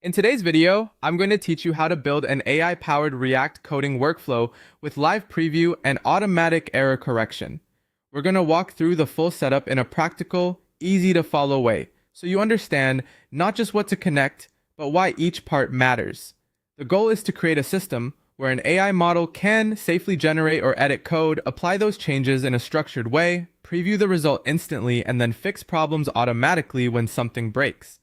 In today's video, I'm going to teach you how to build an AI-powered React coding workflow with live preview and automatic error correction. We're going to walk through the full setup in a practical, easy-to-follow way, so you understand not just what to connect, but why each part matters. The goal is to create a system where an AI model can safely generate or edit code, apply those changes in a structured way, preview the result instantly, and then fix problems automatically when something breaks.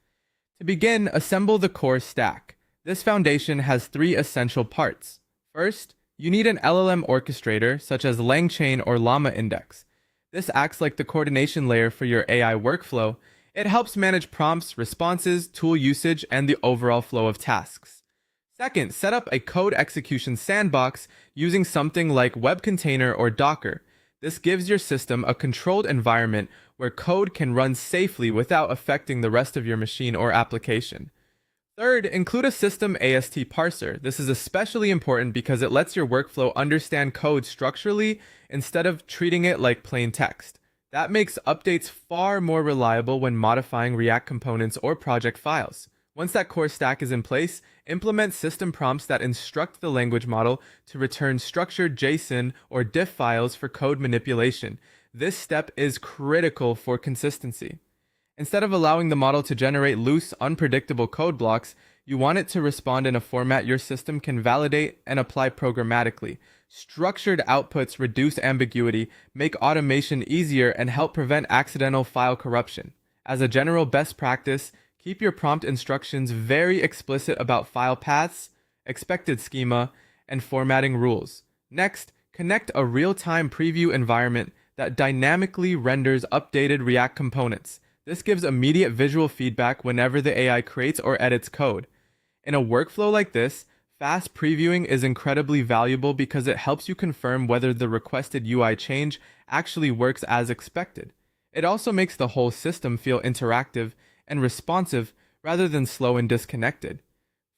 To begin, assemble the core stack. This foundation has three essential parts. First, you need an LLM orchestrator, such as LangChain or Llama Index. This acts like the coordination layer for your AI workflow. It helps manage prompts, responses, tool usage, and the overall flow of tasks. Second, set up a code execution sandbox using something like Web Container or Docker. This gives your system a controlled environment where code can run safely without affecting the rest of your machine or application. Third, include a system AST parser. This is especially important because it lets your workflow understand code structurally instead of treating it like plain text. That makes updates far more reliable when modifying React components or project files. Once that core stack is in place, implement system prompts that instruct the language model to return structured JSON or diff files for code manipulation. This step is critical for consistency. Instead of allowing the model to generate loose, unpredictable code blocks, you want it to respond in a format your system can validate and apply programmatically. Structured outputs reduce ambiguity, make automation easier, and help prevent accidental file corruption. As a general best practice, keep your prompt instructions very explicit about file paths, expected schema, and formatting rules. Next, connect a real-time preview environment that dynamically renders updated React components. This gives immediate visual feedback whenever the AI creates or edits code. In a workflow like this, fast previewing is incredibly valuable because it helps you confirm whether the requested UI change actually works as expected. It also makes the whole system feel interactive and responsive rather than slow and disconnected.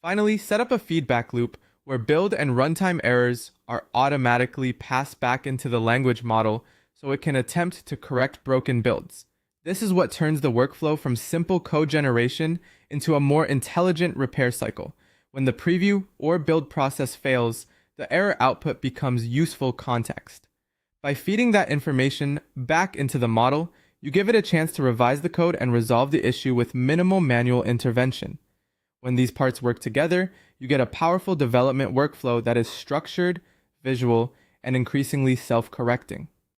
Finally, set up a feedback loop where build and runtime errors are automatically passed back into the language model so it can attempt to correct broken builds. This is what turns the workflow from simple code generation into a more intelligent repair cycle. When the preview or build process fails, the error output becomes useful context. By feeding that information back into the model, you give it a chance to revise the code and resolve the issue with minimal manual intervention. When these parts work together, you get a powerful development workflow that is structured, visual, and increasingly self-correcting.